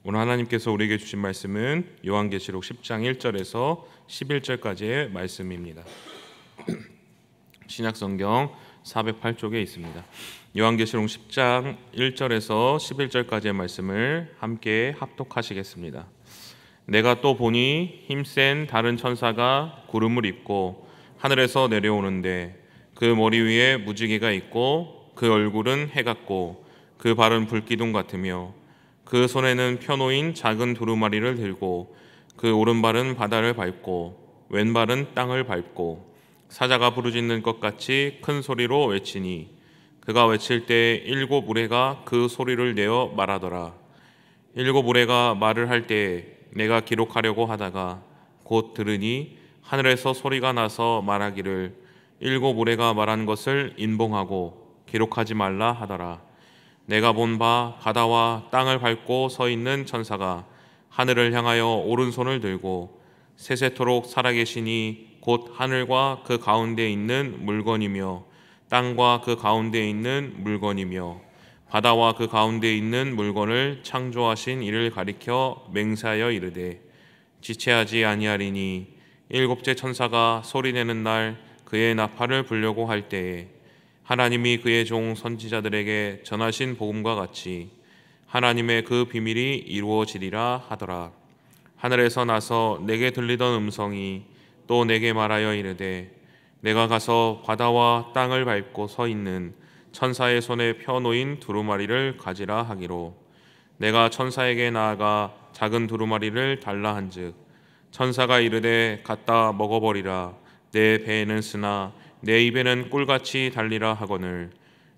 오늘 하나님께서 우리에게 주신 말씀은 요한계시록 10장 1절에서 11절까지의 말씀입니다. 신약성경 408쪽에 있습니다. 요한계시록 10장 1절에서 11절까지의 말씀을 함께 합독하시겠습니다. 내가 또 보니 힘센 다른 천사가 구름을 입고 하늘에서 내려오는데 그 머리 위에 무지개가 있고 그 얼굴은 해 같고 그 발은 불기둥 같으며 그 손에는 펴놓인 작은 두루마리를 들고 그 오른발은 바다를 밟고 왼발은 땅을 밟고 사자가 부르짖는 것 같이 큰 소리로 외치니 그가 외칠 때 일곱 우레가 그 소리를 내어 말하더라. 일곱 우레가 말을 할 때 내가 기록하려고 하다가 곧 들으니 하늘에서 소리가 나서 말하기를 일곱 우레가 말한 것을 인봉하고 기록하지 말라 하더라. 내가 본 바 바다와 땅을 밟고 서 있는 천사가 하늘을 향하여 오른손을 들고 세세토록 살아계시니 곧 하늘과 그 가운데 있는 물건이며 땅과 그 가운데 있는 물건이며 바다와 그 가운데 있는 물건을 창조하신 이를 가리켜 맹세하여 이르되 지체하지 아니하리니 일곱째 천사가 소리내는 날 그의 나팔을 불려고 할 때에 하나님이 그의 종 선지자들에게 전하신 복음과 같이 하나님의 그 비밀이 이루어지리라 하더라. 하늘에서 나서 내게 들리던 음성이 또 내게 말하여 이르되 내가 가서 바다와 땅을 밟고 서 있는 천사의 손에 펴놓인 두루마리를 가지라 하기로 내가 천사에게 나아가 작은 두루마리를 달라 한즉 천사가 이르되 갖다 먹어버리라. 내 배에는 쓰나 내 입에는 꿀같이 달리라 하거늘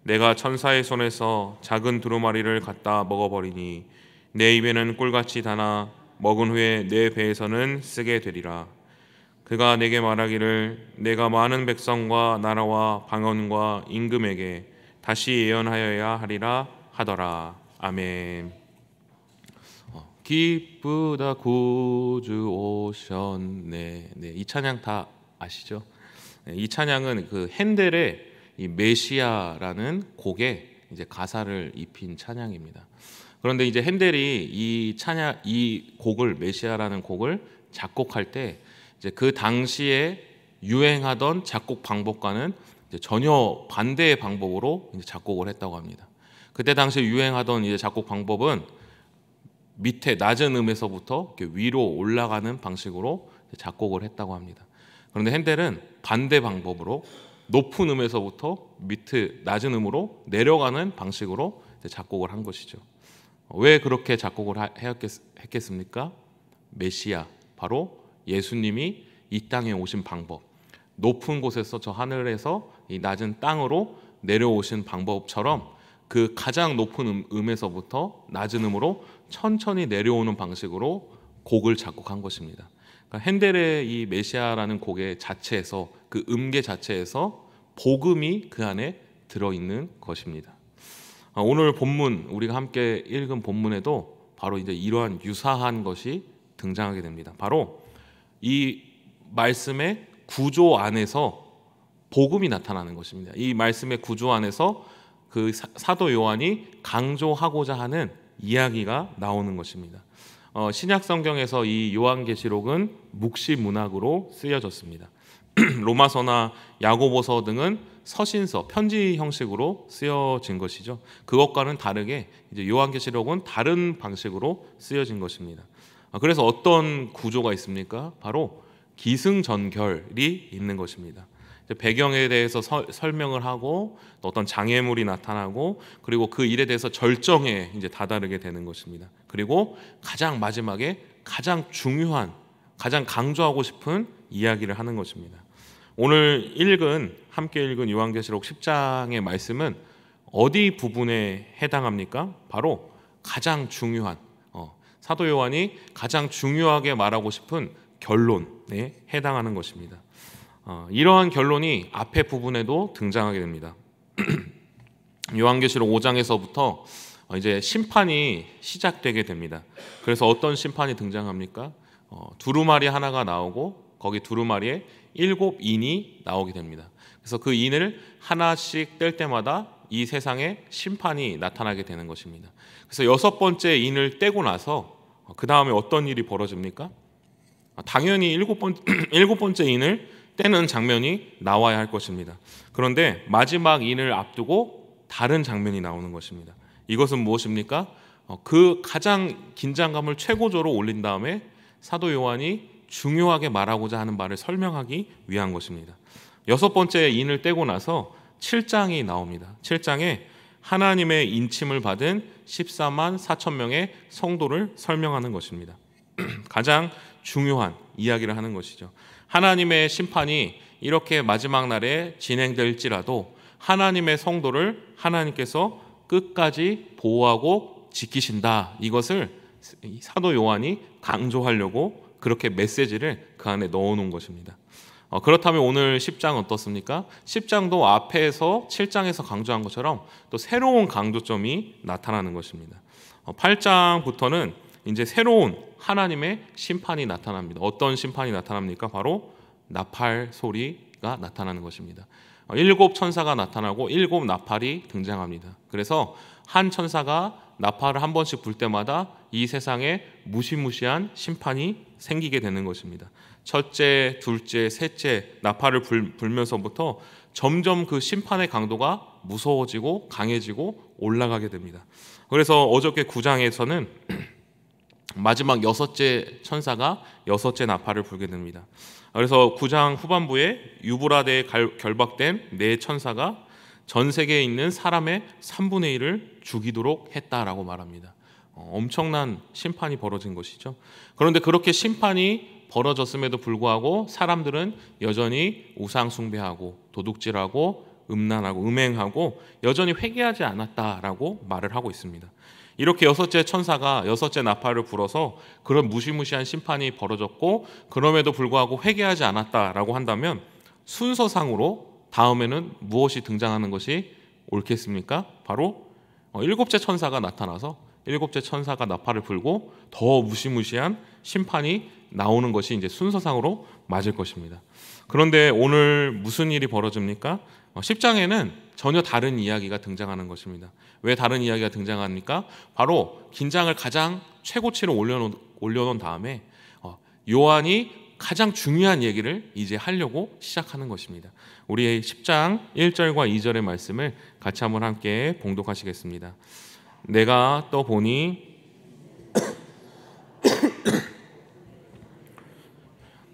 내가 천사의 손에서 작은 두루마리를 갖다 먹어버리니 내 입에는 꿀같이 다나 먹은 후에 내 배에서는 쓰게 되리라. 그가 내게 말하기를 내가 많은 백성과 나라와 방언과 임금에게 다시 예언하여야 하리라 하더라. 아멘. 기쁘다 구주 오셨네. 이 찬양 다 아시죠? 이 찬양은 그 핸델의 이 메시아라는 곡에 이제 가사를 입힌 찬양입니다. 그런데 이제 핸델이 이 곡을 메시아라는 곡을 작곡할 때 이제 그 당시에 유행하던 작곡 방법과는 이제 전혀 반대의 방법으로 이제 작곡을 했다고 합니다. 그때 당시에 유행하던 이제 작곡 방법은 밑에 낮은 음에서부터 이렇게 위로 올라가는 방식으로 작곡을 했다고 합니다. 그런데 핸델은 반대 방법으로 높은 음에서부터 밑에 낮은 음으로 내려가는 방식으로 작곡을 한 것이죠. 왜 그렇게 작곡을 했겠습니까? 메시아, 바로 예수님이 이 땅에 오신 방법, 높은 곳에서 저 하늘에서 이 낮은 땅으로 내려오신 방법처럼 그 가장 높은 음에서부터 낮은 음으로 천천히 내려오는 방식으로 곡을 작곡한 것입니다. 그러니까 핸델의 이 메시아라는 곡의 자체에서 그 음계 자체에서 복음이 그 안에 들어있는 것입니다. 오늘 본문 우리가 함께 읽은 본문에도 바로 이제 이러한 유사한 것이 등장하게 됩니다. 바로 이 말씀의 구조 안에서 복음이 나타나는 것입니다. 이 말씀의 구조 안에서 그 사도 요한이 강조하고자 하는 이야기가 나오는 것입니다. 신약 성경에서 이 요한계시록은 묵시 문학으로 쓰여졌습니다. 로마서나 야고보서 등은 서신서, 편지 형식으로 쓰여진 것이죠. 그것과는 다르게 이제 요한계시록은 다른 방식으로 쓰여진 것입니다. 그래서 어떤 구조가 있습니까? 바로 기승전결이 있는 것입니다. 배경에 대해서 설명을 하고 또 어떤 장애물이 나타나고 그리고 그 일에 대해서 절정에 이제 다다르게 되는 것입니다. 그리고 가장 마지막에 가장 중요한, 가장 강조하고 싶은 이야기를 하는 것입니다. 오늘 함께 읽은 요한계시록 10장의 말씀은 어디 부분에 해당합니까? 바로 가장 중요한, 사도 요한이 가장 중요하게 말하고 싶은 결론에 해당하는 것입니다. 이러한 결론이 앞에 부분에도 등장하게 됩니다. 요한계시록 5장에서부터 이제 심판이 시작되게 됩니다. 그래서 어떤 심판이 등장합니까? 두루마리 하나가 나오고 거기 두루마리에 7인이 나오게 됩니다. 그래서 그 인을 하나씩 뗄 때마다 이 세상에 심판이 나타나게 되는 것입니다. 그래서 6번째 인을 떼고 나서 그 다음에 어떤 일이 벌어집니까? 당연히 일곱 번째 인을 떼는 장면이 나와야 할 것입니다. 그런데 마지막 인을 앞두고 다른 장면이 나오는 것입니다. 이것은 무엇입니까? 그 가장 긴장감을 최고조로 올린 다음에 사도 요한이 중요하게 말하고자 하는 말을 설명하기 위한 것입니다. 여섯 번째 인을 떼고 나서 7장이 나옵니다. 7장에 하나님의 인침을 받은 14만 4천 명의 성도를 설명하는 것입니다. 가장 중요한 이야기를 하는 것이죠. 하나님의 심판이 이렇게 마지막 날에 진행될지라도 하나님의 성도를 하나님께서 끝까지 보호하고 지키신다. 이것을 사도 요한이 강조하려고 그렇게 메시지를 그 안에 넣어놓은 것입니다. 그렇다면 오늘 10장 어떻습니까? 10장도 앞에서 7장에서 강조한 것처럼 또 새로운 강조점이 나타나는 것입니다. 8장부터는 이제 새로운 하나님의 심판이 나타납니다. 어떤 심판이 나타납니까? 바로 나팔 소리가 나타나는 것입니다. 7 천사가 나타나고 7 나팔이 등장합니다. 그래서 한 천사가 나팔을 한 번씩 불 때마다 이 세상에 무시무시한 심판이 생기게 되는 것입니다. 첫째, 둘째, 셋째 나팔을 불면서부터 점점 그 심판의 강도가 무서워지고 강해지고 올라가게 됩니다. 그래서 어저께 9장에서는 마지막 여섯째 천사가 여섯째 나팔을 불게 됩니다. 그래서 9장 후반부에 유브라데에 결박된 네 천사가 전 세계에 있는 사람의 3분의 1을 죽이도록 했다라고 말합니다. 엄청난 심판이 벌어진 것이죠. 그런데 그렇게 심판이 벌어졌음에도 불구하고 사람들은 여전히 우상 숭배하고 도둑질하고 음란하고 음행하고 여전히 회개하지 않았다라고 말을 하고 있습니다. 이렇게 여섯째 천사가 여섯째 나팔을 불어서 그런 무시무시한 심판이 벌어졌고 그럼에도 불구하고 회개하지 않았다라고 한다면 순서상으로 다음에는 무엇이 등장하는 것이 옳겠습니까? 바로 일곱째 천사가 나타나서 일곱째 천사가 나팔을 불고 더 무시무시한 심판이 나오는 것이 이제 순서상으로 맞을 것입니다. 그런데 오늘 무슨 일이 벌어집니까? 10장에는 전혀 다른 이야기가 등장하는 것입니다. 왜 다른 이야기가 등장합니까? 바로 긴장을 가장 최고치로 올려놓은 다음에 요한이 가장 중요한 얘기를 이제 하려고 시작하는 것입니다. 우리 10장 1절과 2절의 말씀을 같이 한번 함께 봉독하시겠습니다. 내가 또 보니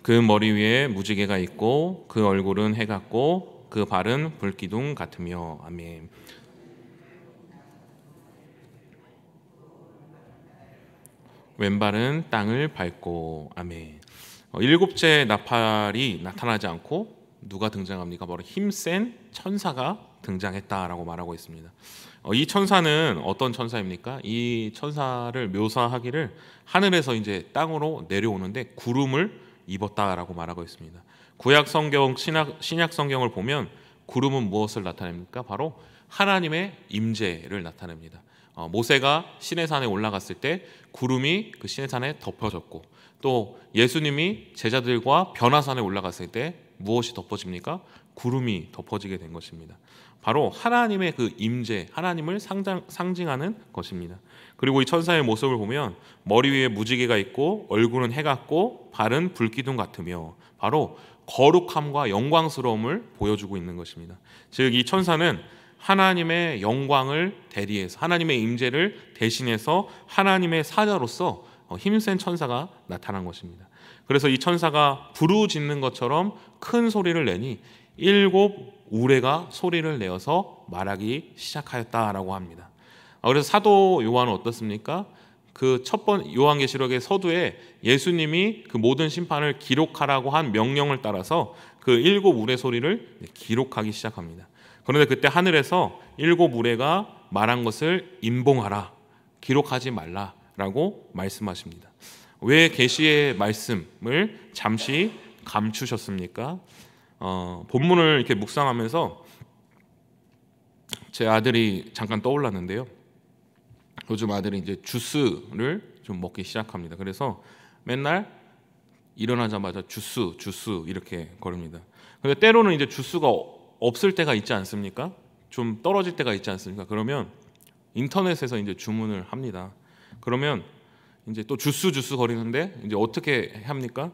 그 머리 위에 무지개가 있고 그 얼굴은 해 같고 그 발은 불기둥 같으며. 아멘. 왼발은 땅을 밟고. 아멘. 일곱째 나팔이 나타나지 않고 누가 등장합니까? 바로 힘센 천사가 등장했다라고 말하고 있습니다. 이 천사는 어떤 천사입니까? 이 천사를 묘사하기를 하늘에서 이제 땅으로 내려오는데 구름을 입었다라고 말하고 있습니다. 구약 성경, 신약 성경을 보면 구름은 무엇을 나타냅니까? 바로 하나님의 임재를 나타냅니다. 모세가 시내산에 올라갔을 때 구름이 그 시내산에 덮어졌고, 또 예수님이 제자들과 변화산에 올라갔을 때 무엇이 덮어집니까? 구름이 덮어지게 된 것입니다. 바로 하나님의 그 임재, 하나님을 상징하는 것입니다. 그리고 이 천사의 모습을 보면 머리 위에 무지개가 있고 얼굴은 해 같고 발은 불기둥 같으며, 바로 거룩함과 영광스러움을 보여주고 있는 것입니다. 즉 이 천사는 하나님의 영광을 대리해서 하나님의 임재를 대신해서 하나님의 사자로서 힘센 천사가 나타난 것입니다. 그래서 이 천사가 부르짖는 것처럼 큰 소리를 내니 7 우레가 소리를 내어서 말하기 시작하였다라고 합니다. 그래서 사도 요한은 어떻습니까? 그 첫 번 요한계시록의 서두에 예수님이 그 모든 심판을 기록하라고 한 명령을 따라서 그 7 우레 소리를 기록하기 시작합니다. 그런데 그때 하늘에서 7 우레가 말한 것을 임봉하라, 기록하지 말라라고 말씀하십니다. 왜 계시의 말씀을 잠시 감추셨습니까? 본문을 이렇게 묵상하면서 제 아들이 잠깐 떠올랐는데요. 요즘 아들이 이제 주스를 좀 먹기 시작합니다. 그래서 맨날 일어나자마자 주스 이렇게 거립니다. 근데 때로는 이제 주스가 없을 때가 있지 않습니까? 좀 떨어질 때가 있지 않습니까? 그러면 인터넷에서 이제 주문을 합니다. 그러면 이제 또 주스 거리는데 이제 어떻게 합니까?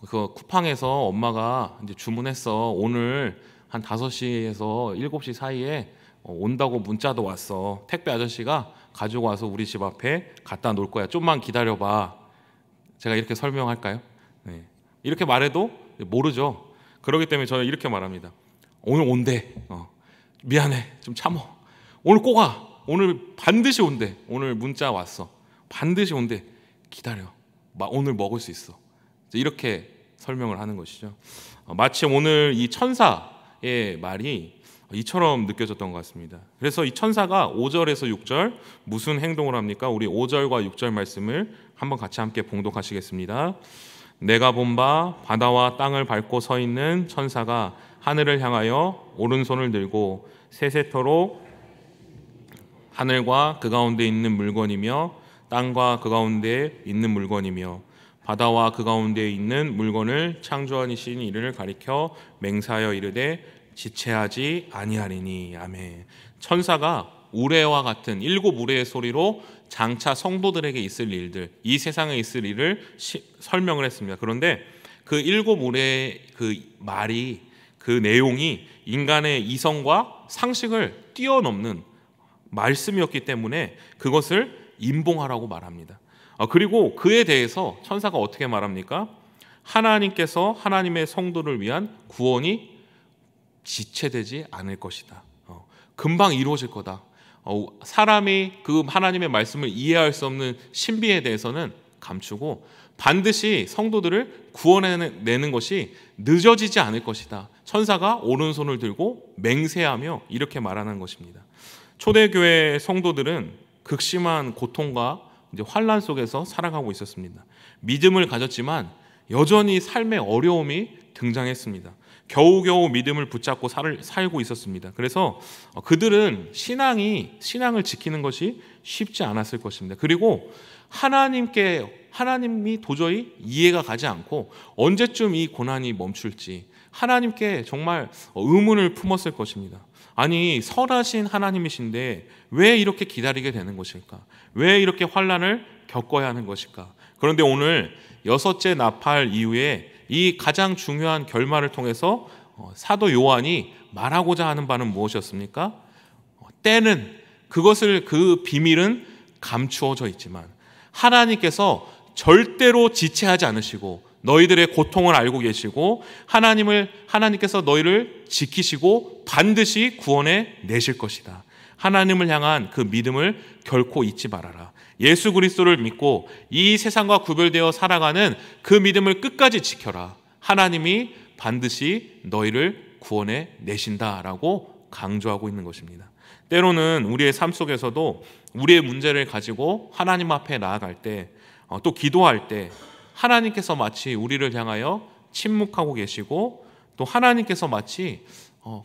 그 쿠팡에서 엄마가 이제 주문했어. 오늘 한 5시에서 7시 사이에 온다고 문자도 왔어. 택배 아저씨가 가지고 와서 우리 집 앞에 갖다 놓을 거야. 좀만 기다려봐. 제가 이렇게 설명할까요? 네. 이렇게 말해도 모르죠. 그렇기 때문에 저는 이렇게 말합니다. 오늘 온대. 미안해. 좀 참어. 오늘 꼭 와. 오늘 반드시 온대. 오늘 문자 왔어. 반드시 온대. 기다려. 오늘 먹을 수 있어. 이렇게 설명을 하는 것이죠. 마치 오늘 이 천사의 말이 이처럼 느껴졌던 것 같습니다. 그래서 이 천사가 5절에서 6절 무슨 행동을 합니까? 우리 5절과 6절 말씀을 한번 같이 함께 봉독하시겠습니다. 내가 본 바 바다와 땅을 밟고 서 있는 천사가 하늘을 향하여 오른손을 들고 세세토로 하늘과 그 가운데 있는 물건이며 땅과 그 가운데 있는 물건이며 바다와 그 가운데 있는 물건을 창조하신 이를 가리켜 맹세하여 이르되 지체하지 아니하리니. 아멘. 천사가 우레와 같은 7 우레의 소리로 장차 성도들에게 있을 일들, 이 세상에 있을 일을 설명을 했습니다. 그런데 그 7 우레의 그 말이, 그 내용이 인간의 이성과 상식을 뛰어넘는 말씀이었기 때문에 그것을 임봉하라고 말합니다. 그리고 그에 대해서 천사가 어떻게 말합니까? 하나님께서 하나님의 성도를 위한 구원이 지체되지 않을 것이다. 금방 이루어질 거다. 사람이 그 하나님의 말씀을 이해할 수 없는 신비에 대해서는 감추고 반드시 성도들을 구원해내는 것이 늦어지지 않을 것이다. 천사가 오른손을 들고 맹세하며 이렇게 말하는 것입니다. 초대교회 성도들은 극심한 고통과 이제 환난 속에서 살아가고 있었습니다. 믿음을 가졌지만 여전히 삶의 어려움이 등장했습니다. 겨우겨우 믿음을 붙잡고 살고 있었습니다. 그래서 그들은 신앙을 지키는 것이 쉽지 않았을 것입니다. 그리고 하나님이 도저히 이해가 가지 않고 언제쯤 이 고난이 멈출지 하나님께 정말 의문을 품었을 것입니다. 아니, 선하신 하나님이신데 왜 이렇게 기다리게 되는 것일까? 왜 이렇게 환난을 겪어야 하는 것일까? 그런데 오늘 6째 나팔 이후에 이 가장 중요한 결말을 통해서 사도 요한이 말하고자 하는 바는 무엇이었습니까? 때는 그 비밀은 감추어져 있지만 하나님께서 절대로 지체하지 않으시고 너희들의 고통을 알고 계시고 하나님께서 너희를 지키시고 반드시 구원해 내실 것이다. 하나님을 향한 그 믿음을 결코 잊지 말아라. 예수 그리스도를 믿고 이 세상과 구별되어 살아가는 그 믿음을 끝까지 지켜라. 하나님이 반드시 너희를 구원해 내신다라고 강조하고 있는 것입니다. 때로는 우리의 삶 속에서도 우리의 문제를 가지고 하나님 앞에 나아갈 때, 또 기도할 때 하나님께서 마치 우리를 향하여 침묵하고 계시고 또 하나님께서 마치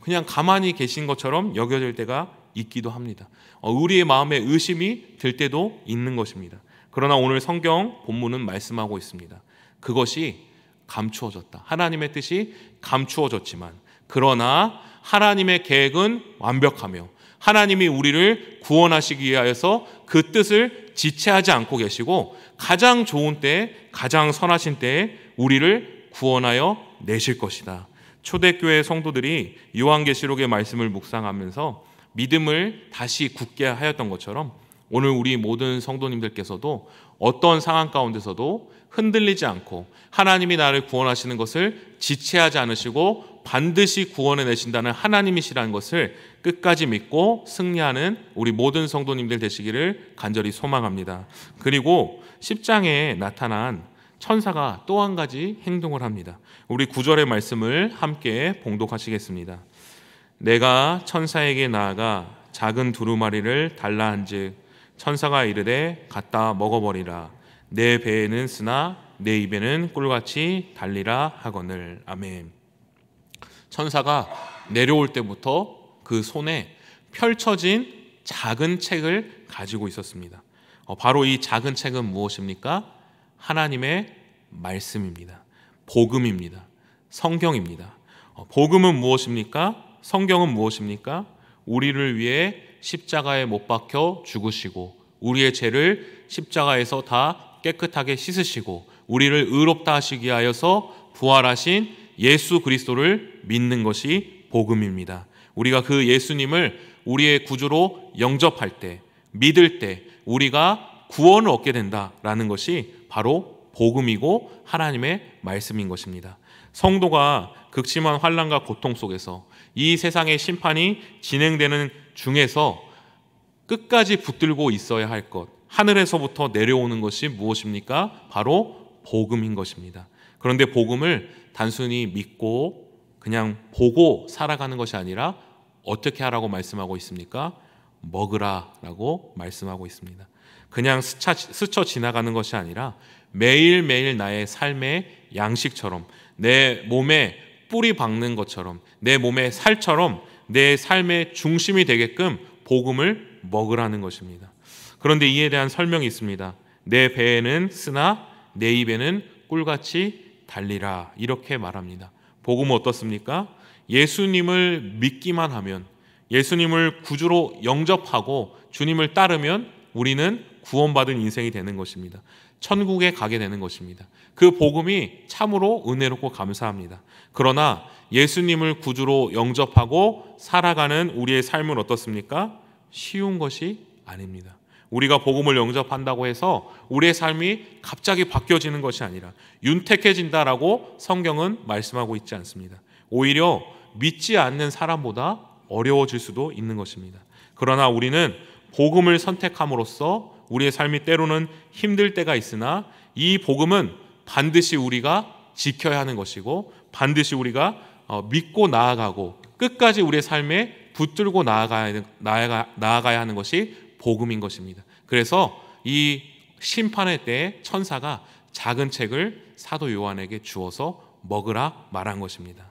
그냥 가만히 계신 것처럼 여겨질 때가 있기도 합니다. 우리의 마음에 의심이 들 때도 있는 것입니다. 그러나 오늘 성경 본문은 말씀하고 있습니다. 그것이 감추어졌다. 하나님의 뜻이 감추어졌지만 그러나 하나님의 계획은 완벽하며 하나님이 우리를 구원하시기 위하여서 그 뜻을 지체하지 않고 계시고 가장 좋은 때에 가장 선하신 때에 우리를 구원하여 내실 것이다. 초대교회 성도들이 요한계시록의 말씀을 묵상하면서 믿음을 다시 굳게 하였던 것처럼 오늘 우리 모든 성도님들께서도 어떤 상황 가운데서도 흔들리지 않고 하나님이 나를 구원하시는 것을 지체하지 않으시고 반드시 구원해 내신다는 하나님이시라는 것을 끝까지 믿고 승리하는 우리 모든 성도님들 되시기를 간절히 소망합니다. 그리고 10장에 나타난 천사가 또 한 가지 행동을 합니다. 우리 9절의 말씀을 함께 봉독하시겠습니다. 내가 천사에게 나아가 작은 두루마리를 달라 한즉 천사가 이르되 갖다 먹어버리라. 내 배에는 쓰나 내 입에는 꿀같이 달리라 하거늘. 아멘. 천사가 내려올 때부터 그 손에 펼쳐진 작은 책을 가지고 있었습니다. 바로 이 작은 책은 무엇입니까? 하나님의 말씀입니다. 복음입니다. 성경입니다. 복음은 무엇입니까? 성경은 무엇입니까? 우리를 위해 십자가에 못 박혀 죽으시고 우리의 죄를 십자가에서 다 깨끗하게 씻으시고 우리를 의롭다 하시기 하여서 부활하신 예수 그리스도를 믿는 것이 복음입니다. 우리가 그 예수님을 우리의 구주로 영접할 때, 믿을 때 우리가 구원을 얻게 된다라는 것이 바로 복음이고 하나님의 말씀인 것입니다. 성도가 극심한 환난과 고통 속에서 이 세상의 심판이 진행되는 중에서 끝까지 붙들고 있어야 할 것, 하늘에서부터 내려오는 것이 무엇입니까? 바로 복음인 것입니다. 그런데 복음을 단순히 믿고 그냥 보고 살아가는 것이 아니라 어떻게 하라고 말씀하고 있습니까? 먹으라라고 말씀하고 있습니다. 그냥 스쳐 지나가는 것이 아니라 매일매일 나의 삶의 양식처럼, 내 몸에 뿌리 박는 것처럼, 내 몸의 살처럼 내 삶의 중심이 되게끔 복음을 먹으라는 것입니다. 그런데 이에 대한 설명이 있습니다. 내 배에는 쓰나 내 입에는 꿀같이 달리라, 이렇게 말합니다. 복음은 어떻습니까? 예수님을 믿기만 하면, 예수님을 구주로 영접하고 주님을 따르면 우리는 구원받은 인생이 되는 것입니다. 천국에 가게 되는 것입니다. 그 복음이 참으로 은혜롭고 감사합니다. 그러나 예수님을 구주로 영접하고 살아가는 우리의 삶은 어떻습니까? 쉬운 것이 아닙니다. 우리가 복음을 영접한다고 해서 우리의 삶이 갑자기 바뀌어지는 것이 아니라 윤택해진다라고 성경은 말씀하고 있지 않습니다. 오히려 믿지 않는 사람보다 어려워질 수도 있는 것입니다. 그러나 우리는 복음을 선택함으로써 우리의 삶이 때로는 힘들 때가 있으나 이 복음은 반드시 우리가 지켜야 하는 것이고 반드시 우리가 믿고 나아가고 끝까지 우리의 삶에 붙들고 나아가야 하는 것이 복음인 것입니다. 그래서 이 심판의 때에 천사가 작은 책을 사도 요한에게 주어서 먹으라 말한 것입니다.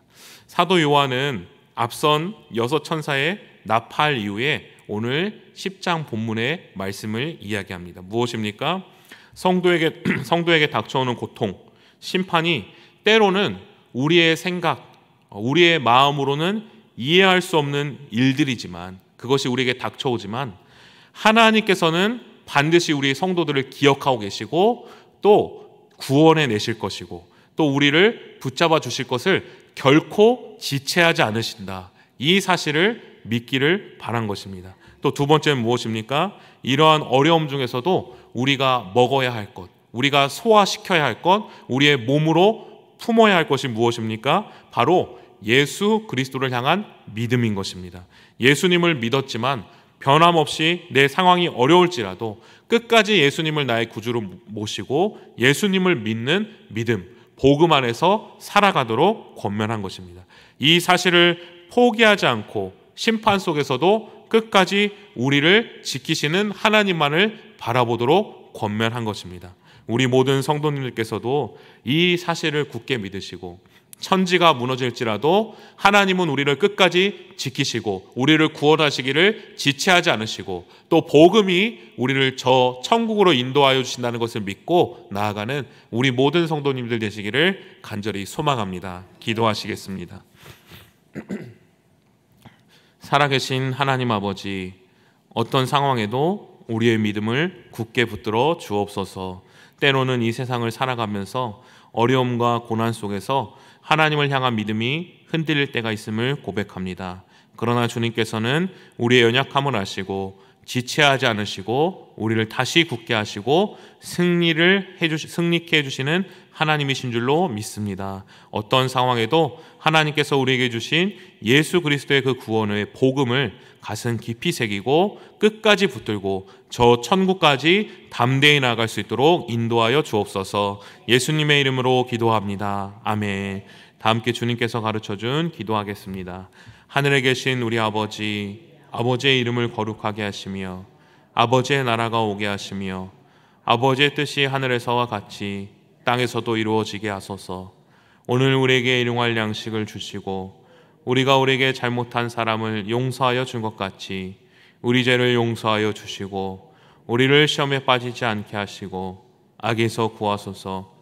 사도 요한은 앞선 6 천사의 나팔 이후에 오늘 10장 본문의 말씀을 이야기합니다. 무엇입니까? 성도에게 닥쳐오는 고통, 심판이 때로는 우리의 생각, 우리의 마음으로는 이해할 수 없는 일들이지만, 그것이 우리에게 닥쳐오지만 하나님께서는 반드시 우리 성도들을 기억하고 계시고 또 구원해 내실 것이고 또 우리를 붙잡아 주실 것을 결코 지체하지 않으신다, 이 사실을 믿기를 바란 것입니다. 또 두 번째는 무엇입니까? 이러한 어려움 중에서도 우리가 먹어야 할 것, 우리가 소화시켜야 할 것, 우리의 몸으로 품어야 할 것이 무엇입니까? 바로 예수 그리스도를 향한 믿음인 것입니다. 예수님을 믿었지만 변함없이 내 상황이 어려울지라도 끝까지 예수님을 나의 구주로 모시고 예수님을 믿는 믿음, 복음 안에서 살아가도록 권면한 것입니다. 이 사실을 포기하지 않고 심판 속에서도 끝까지 우리를 지키시는 하나님만을 바라보도록 권면한 것입니다. 우리 모든 성도님들께서도 이 사실을 굳게 믿으시고 천지가 무너질지라도 하나님은 우리를 끝까지 지키시고 우리를 구원하시기를 지체하지 않으시고 또 복음이 우리를 저 천국으로 인도하여 주신다는 것을 믿고 나아가는 우리 모든 성도님들 되시기를 간절히 소망합니다. 기도하시겠습니다. 살아계신 하나님 아버지, 어떤 상황에도 우리의 믿음을 굳게 붙들어 주옵소서. 때로는 이 세상을 살아가면서 어려움과 고난 속에서 하나님을 향한 믿음이 흔들릴 때가 있음을 고백합니다. 그러나 주님께서는 우리의 연약함을 아시고 지체하지 않으시고 우리를 다시 굳게 하시고 승리케 해주시는 하나님이신 줄로 믿습니다. 어떤 상황에도 하나님께서 우리에게 주신 예수 그리스도의 그 구원의 복음을 가슴 깊이 새기고 끝까지 붙들고 저 천국까지 담대히 나아갈 수 있도록 인도하여 주옵소서. 예수님의 이름으로 기도합니다. 아멘. 다 함께 주님께서 가르쳐준 기도하겠습니다. 하늘에 계신 우리 아버지, 아버지의 이름을 거룩하게 하시며 아버지의 나라가 오게 하시며 아버지의 뜻이 하늘에서와 같이 땅에서도 이루어지게 하소서. 오늘 우리에게 일용할 양식을 주시고 우리가 우리에게 잘못한 사람을 용서하여 준 것 같이 우리 죄를 용서하여 주시고 우리를 시험에 빠지지 않게 하시고 악에서 구하소서.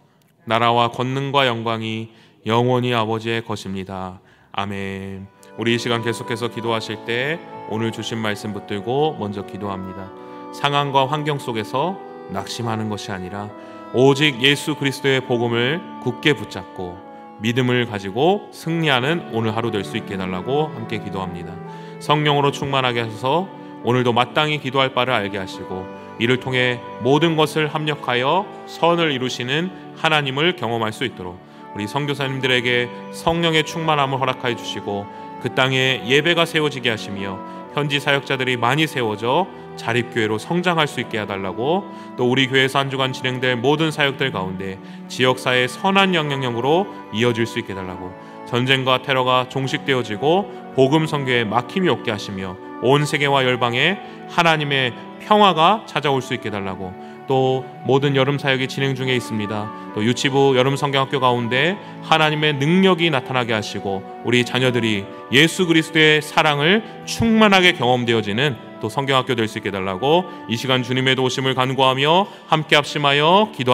나라와 권능과 영광이 영원히 아버지의 것입니다. 아멘. 우리 이 시간 계속해서 기도하실 때 오늘 주신 말씀 붙들고 먼저 기도합니다. 상황과 환경 속에서 낙심하는 것이 아니라 오직 예수 그리스도의 복음을 굳게 붙잡고 믿음을 가지고 승리하는 오늘 하루 될 수 있게 해달라고 함께 기도합니다. 성령으로 충만하게 하셔서 오늘도 마땅히 기도할 바를 알게 하시고 이를 통해 모든 것을 합력하여 선을 이루시는 하나님을 경험할 수 있도록 우리 선교사님들에게 성령의 충만함을 허락하여 주시고 그 땅에 예배가 세워지게 하시며 현지 사역자들이 많이 세워져 자립교회로 성장할 수 있게 해달라고, 또 우리 교회에서 한 주간 진행될 모든 사역들 가운데 지역사회의 선한 영향력으로 이어질 수 있게 해달라고, 전쟁과 테러가 종식되어지고 복음 선교에 막힘이 없게 하시며 온 세계와 열방에 하나님의 평화가 찾아올 수 있게 해달라고, 또 모든 여름 사역이 진행 중에 있습니다. 또 유치부 여름 성경학교 가운데 하나님의 능력이 나타나게 하시고 우리 자녀들이 예수 그리스도의 사랑을 충만하게 경험되어지는 또 성경학교 될 수 있게 해달라고, 이 시간 주님의 도우심을 간구하며 함께 합심하여 기도하겠습니다.